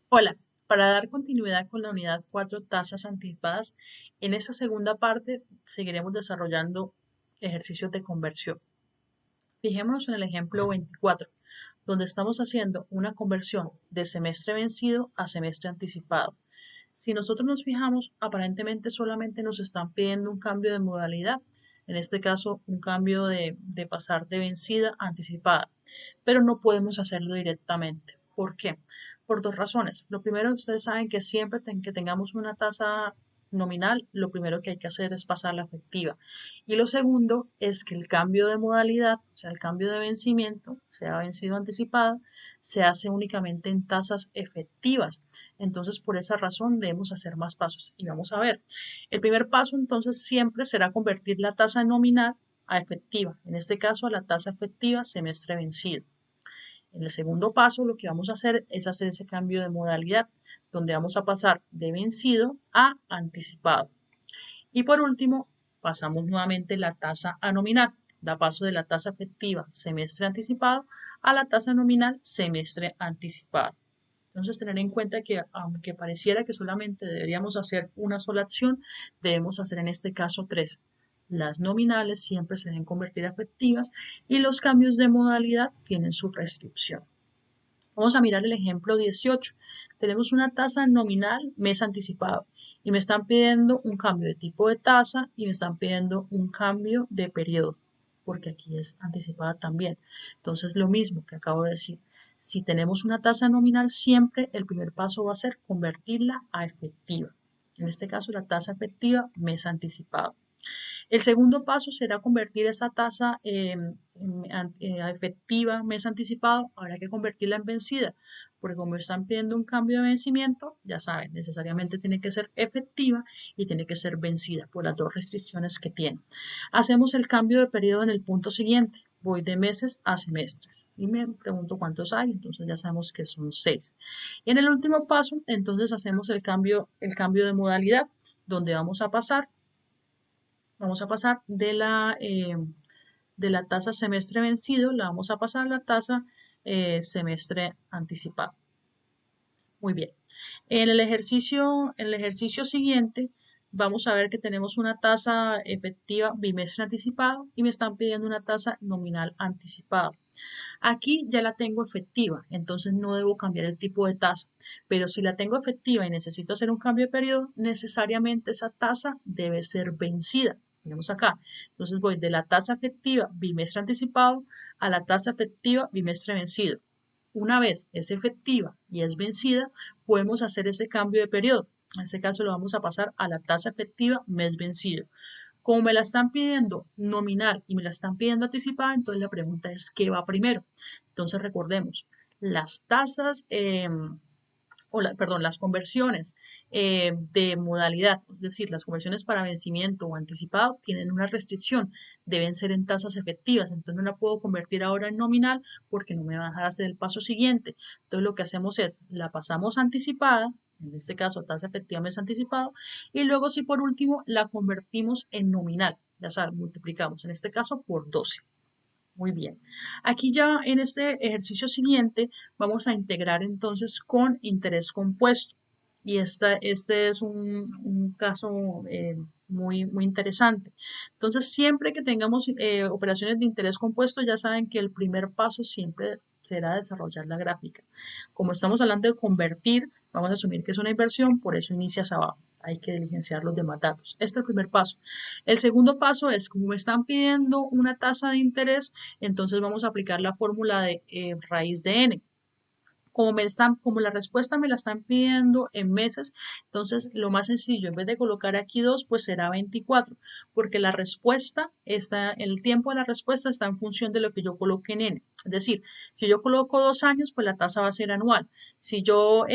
Hola, para dar continuidad con la unidad 4 tasas anticipadas, en esta segunda parte seguiremos desarrollando ejercicios de conversión. Fijémonos en el ejemplo 24, donde estamos haciendo una conversión de semestre vencido a semestre anticipado. Si nosotros nos fijamos, aparentemente solamente nos están pidiendo un cambio de modalidad, en este caso un cambio de pasar de vencida a anticipada, pero no podemos hacerlo directamente. ¿Por qué? Por dos razones. Lo primero, ustedes saben que siempre que tengamos una tasa nominal, lo primero que hay que hacer es pasar la efectiva. Y lo segundo es que el cambio de modalidad, o sea, el cambio de vencimiento, sea vencido o anticipado, se hace únicamente en tasas efectivas. Entonces, por esa razón debemos hacer más pasos. Y vamos a ver. El primer paso, entonces, siempre será convertir la tasa nominal a efectiva. En este caso, a la tasa efectiva semestre vencido. En el segundo paso, lo que vamos a hacer es hacer ese cambio de modalidad, donde vamos a pasar de vencido a anticipado. Y por último, pasamos nuevamente la tasa a nominal. Da paso de la tasa efectiva semestre anticipado a la tasa nominal semestre anticipado. Entonces, tener en cuenta que aunque pareciera que solamente deberíamos hacer una sola acción, debemos hacer en este caso tres. Las nominales siempre se deben convertir a efectivas y los cambios de modalidad tienen su restricción. Vamos a mirar el ejemplo 18. Tenemos una tasa nominal mes anticipado y me están pidiendo un cambio de tipo de tasa y me están pidiendo un cambio de periodo, porque aquí es anticipada también. Entonces, lo mismo que acabo de decir. Si tenemos una tasa nominal, siempre el primer paso va a ser convertirla a efectiva. En este caso, la tasa efectiva mes anticipado. El segundo paso será convertir esa tasa a efectiva mes anticipado. Habrá que convertirla en vencida, porque como están pidiendo un cambio de vencimiento, ya saben, necesariamente tiene que ser efectiva y tiene que ser vencida por las dos restricciones que tiene. Hacemos el cambio de periodo en el punto siguiente. Voy de meses a semestres y me pregunto cuántos hay, entonces ya sabemos que son 6. Y en el último paso, entonces hacemos el cambio de modalidad, donde vamos a pasar de la tasa semestre vencido, la vamos a pasar a la tasa semestre anticipado. Muy bien. En el ejercicio siguiente, vamos a ver que tenemos una tasa efectiva bimestre anticipado y me están pidiendo una tasa nominal anticipada. Aquí ya la tengo efectiva, entonces no debo cambiar el tipo de tasa. Pero si la tengo efectiva y necesito hacer un cambio de periodo, necesariamente esa tasa debe ser vencida. Tenemos acá. Entonces voy de la tasa efectiva bimestre anticipado a la tasa efectiva bimestre vencido. Una vez es efectiva y es vencida, podemos hacer ese cambio de periodo. En este caso lo vamos a pasar a la tasa efectiva mes vencido. Como me la están pidiendo nominal y me la están pidiendo anticipada, entonces la pregunta es ¿qué va primero? Entonces recordemos, las tasas, las conversiones de modalidad, es decir, las conversiones para vencimiento o anticipado tienen una restricción, deben ser en tasas efectivas, entonces no la puedo convertir ahora en nominal porque no me va a dejar hacer el paso siguiente. Entonces lo que hacemos es, la pasamos anticipada, en este caso tasa efectiva mes anticipado, y luego si por último la convertimos en nominal, ya saben, multiplicamos en este caso por 12. Muy bien. Aquí ya en este ejercicio siguiente vamos a integrar entonces con interés compuesto. Y este es un caso muy interesante. Entonces, siempre que tengamos operaciones de interés compuesto, ya saben que el primer paso siempre será desarrollar la gráfica. Como estamos hablando de convertir, vamos a asumir que es una inversión, por eso inicias abajo. Hay que diligenciar los demás datos. Este es el primer paso. El segundo paso es, como me están pidiendo una tasa de interés, entonces vamos a aplicar la fórmula de raíz de n. Como la respuesta me la están pidiendo en meses, entonces lo más sencillo, en vez de colocar aquí 2, pues será 24, porque la respuesta está, el tiempo de la respuesta está en función de lo que yo coloque en n. Es decir, si yo coloco 2 años, pues la tasa va a ser anual. Si yo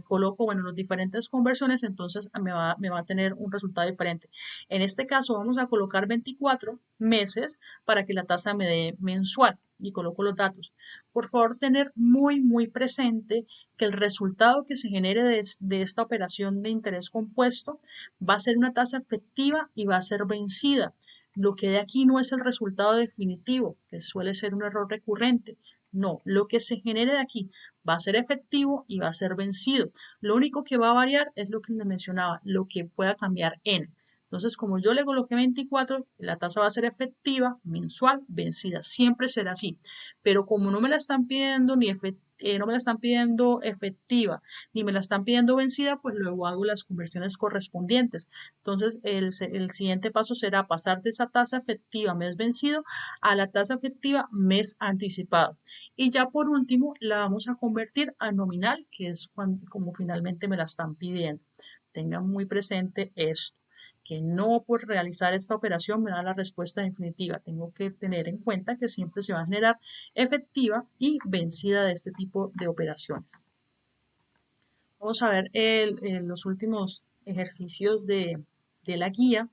coloco, bueno, las diferentes conversiones, entonces me va a tener un resultado diferente. En este caso vamos a colocar 24 meses para que la tasa me dé mensual y coloco los datos. Por favor, tener muy presente que el resultado que se genere de esta operación de interés compuesto va a ser una tasa efectiva y va a ser vencida. Lo que de aquí no es el resultado definitivo, que suele ser un error recurrente. No, lo que se genere de aquí va a ser efectivo y va a ser vencido. Lo único que va a variar es lo que les mencionaba, lo que pueda cambiar n. Entonces, como yo le coloqué 24, la tasa va a ser efectiva, mensual, vencida. Siempre será así. Pero como no me la están pidiendo no me la están pidiendo efectiva, ni me la están pidiendo vencida, pues luego hago las conversiones correspondientes. Entonces, el siguiente paso será pasar de esa tasa efectiva mes vencido a la tasa efectiva mes anticipado. Y ya por último, la vamos a convertir a nominal, que es como finalmente me la están pidiendo. Tengan muy presente esto, que no por realizar esta operación me da la respuesta definitiva. Tengo que tener en cuenta que siempre se va a generar efectiva y vencida de este tipo de operaciones. Vamos a ver los últimos ejercicios de la guía.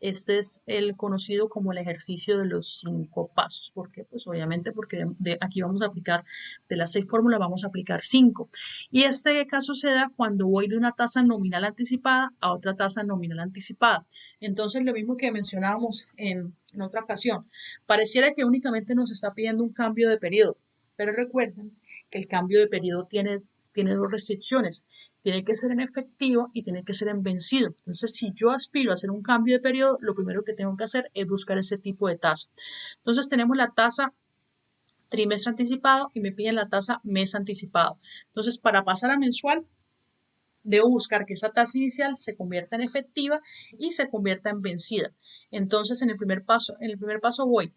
Este es el conocido como el ejercicio de los 5 pasos. ¿Por qué? Pues obviamente porque aquí vamos a aplicar, de las 6 fórmulas vamos a aplicar 5. Y este caso se da cuando voy de una tasa nominal anticipada a otra tasa nominal anticipada. Entonces, lo mismo que mencionábamos en otra ocasión, pareciera que únicamente nos está pidiendo un cambio de periodo, pero recuerden que el cambio de periodo tiene dos restricciones. Tiene que ser en efectivo y tiene que ser en vencido. Entonces, si yo aspiro a hacer un cambio de periodo, lo primero que tengo que hacer es buscar ese tipo de tasa. Entonces, tenemos la tasa trimestre anticipado y me piden la tasa mes anticipado. Entonces, para pasar a mensual, debo buscar que esa tasa inicial se convierta en efectiva y se convierta en vencida. Entonces, en el primer paso voy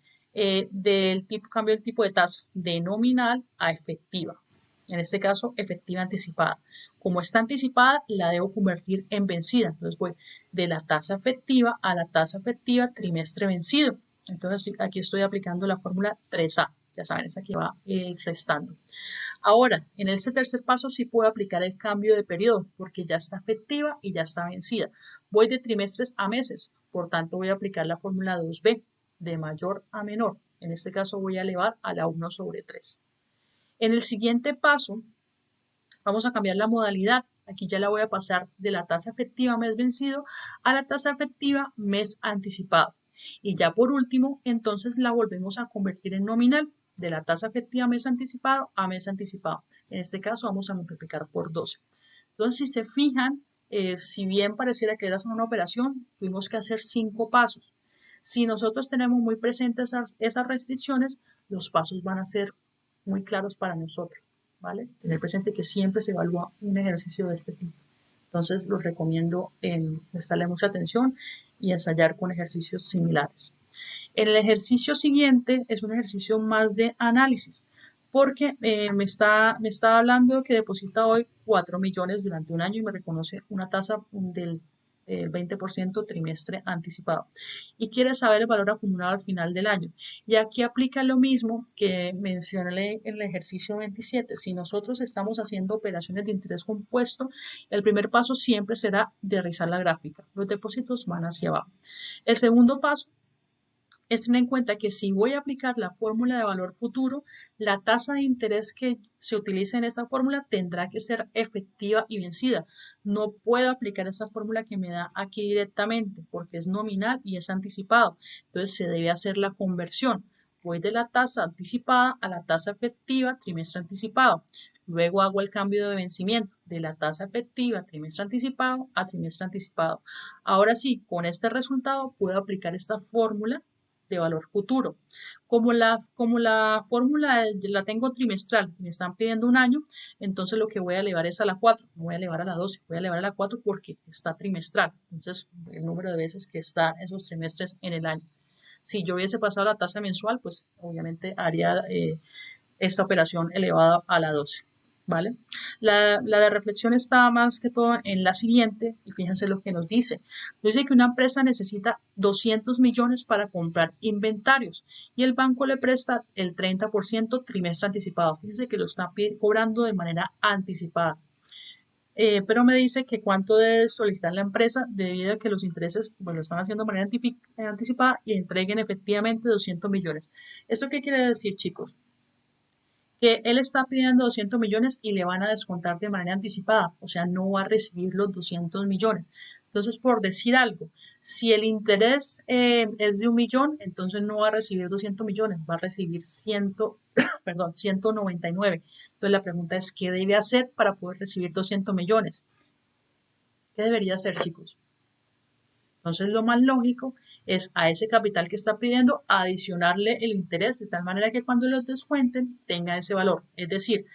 cambio del tipo de tasa de nominal a efectiva. En este caso, efectiva anticipada. Como está anticipada, la debo convertir en vencida. Entonces voy de la tasa efectiva a la tasa efectiva trimestre vencido. Entonces aquí estoy aplicando la fórmula 3A. Ya saben, esa que va restando. Ahora, en este tercer paso sí puedo aplicar el cambio de periodo porque ya está efectiva y ya está vencida. Voy de trimestres a meses, por tanto voy a aplicar la fórmula 2B, de mayor a menor. En este caso voy a elevar a la 1/3. En el siguiente paso, vamos a cambiar la modalidad. Aquí ya la voy a pasar de la tasa efectiva mes vencido a la tasa efectiva mes anticipado. Y ya por último, entonces la volvemos a convertir en nominal, de la tasa efectiva mes anticipado a mes anticipado. En este caso vamos a multiplicar por 12. Entonces, si se fijan, si bien pareciera que era una operación, tuvimos que hacer 5 pasos. Si nosotros tenemos muy presentes esas restricciones, los pasos van a ser muy claros para nosotros, ¿vale? Tener presente que siempre se evalúa un ejercicio de este tipo. Entonces, los recomiendo prestarle mucha atención y ensayar con ejercicios similares. En el ejercicio siguiente es un ejercicio más de análisis, porque me está hablando que deposita hoy 4 millones durante un año y me reconoce una tasa del 20% trimestre anticipado y quiere saber el valor acumulado al final del año. Y aquí aplica lo mismo que mencioné en el ejercicio 27. Si nosotros estamos haciendo operaciones de interés compuesto, el primer paso siempre será de realizar la gráfica. Los depósitos van hacia abajo. El segundo paso es tener en cuenta que si voy a aplicar la fórmula de valor futuro, la tasa de interés que se utilice en esa fórmula tendrá que ser efectiva y vencida. No puedo aplicar esa fórmula que me da aquí directamente porque es nominal y es anticipado. Entonces se debe hacer la conversión. Voy de la tasa anticipada a la tasa efectiva trimestre anticipado. Luego hago el cambio de vencimiento de la tasa efectiva trimestre anticipado a trimestre anticipado. Ahora sí, con este resultado puedo aplicar esta fórmula de valor futuro. Como la fórmula la tengo trimestral, me están pidiendo un año, entonces lo que voy a elevar es a la 4, no voy a elevar a la 12, voy a elevar a la 4 porque está trimestral. Entonces, el número de veces que está esos trimestres en el año. Si yo hubiese pasado la tasa mensual, pues obviamente haría esta operación elevada a la 12. ¿vale? La de reflexión está más que todo en la siguiente, y fíjense lo que nos dice. Nos dice que una empresa necesita 200 millones para comprar inventarios y el banco le presta el 30% trimestre anticipado. Fíjense que lo está cobrando de manera anticipada. Pero me dice que cuánto debe solicitar la empresa debido a que los intereses pues, lo están haciendo de manera anticipada y entreguen efectivamente 200 millones. ¿Esto qué quiere decir, chicos? Que él está pidiendo 200 millones y le van a descontar de manera anticipada, o sea, no va a recibir los 200 millones. Entonces, por decir algo, si el interés es de 1 millón, entonces no va a recibir 200 millones, va a recibir 100, perdón, 199. Entonces, la pregunta es, ¿qué debe hacer para poder recibir 200 millones? ¿Qué debería hacer, chicos? Entonces, lo más lógico es a ese capital que está pidiendo adicionarle el interés de tal manera que cuando los descuenten tenga ese valor. Es decir,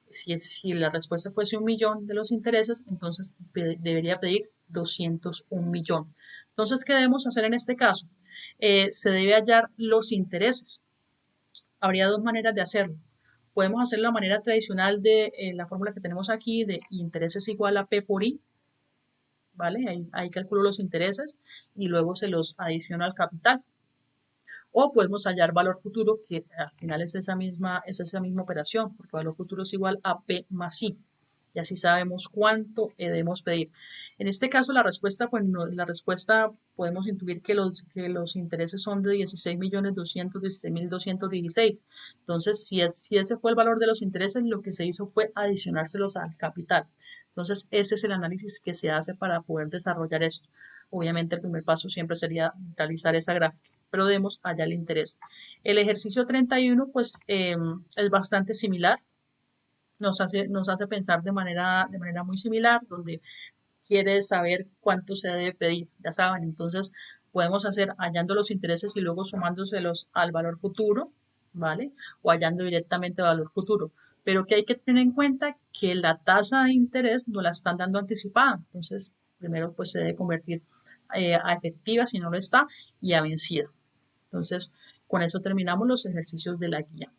si la respuesta fuese 1 millón de los intereses, entonces debería pedir 201 millón. Entonces, ¿qué debemos hacer en este caso? Se debe hallar los intereses. Habría dos maneras de hacerlo. Podemos hacer la manera tradicional de la fórmula que tenemos aquí de intereses igual a P por I, ¿vale? Ahí calculo los intereses y luego se los adiciono al capital. O podemos hallar valor futuro, que al final es esa misma operación, porque valor futuro es igual a P más I. Y así sabemos cuánto debemos pedir. En este caso, la respuesta, pues la respuesta podemos intuir que los intereses son de 16.216.216. Entonces, si ese fue el valor de los intereses, lo que se hizo fue adicionárselos al capital. Entonces, ese es el análisis que se hace para poder desarrollar esto. Obviamente, el primer paso siempre sería realizar esa gráfica, pero demos allá el interés. El ejercicio 31, pues, es bastante similar. Nos hace pensar de manera muy similar, donde quiere saber cuánto se debe pedir, ya saben, entonces podemos hacer hallando los intereses y luego sumándoselos al valor futuro, ¿vale? O hallando directamente el valor futuro. Pero que hay que tener en cuenta que la tasa de interés no la están dando anticipada, entonces primero pues se debe convertir a efectiva si no lo está y a vencida. Entonces, con eso terminamos los ejercicios de la guía.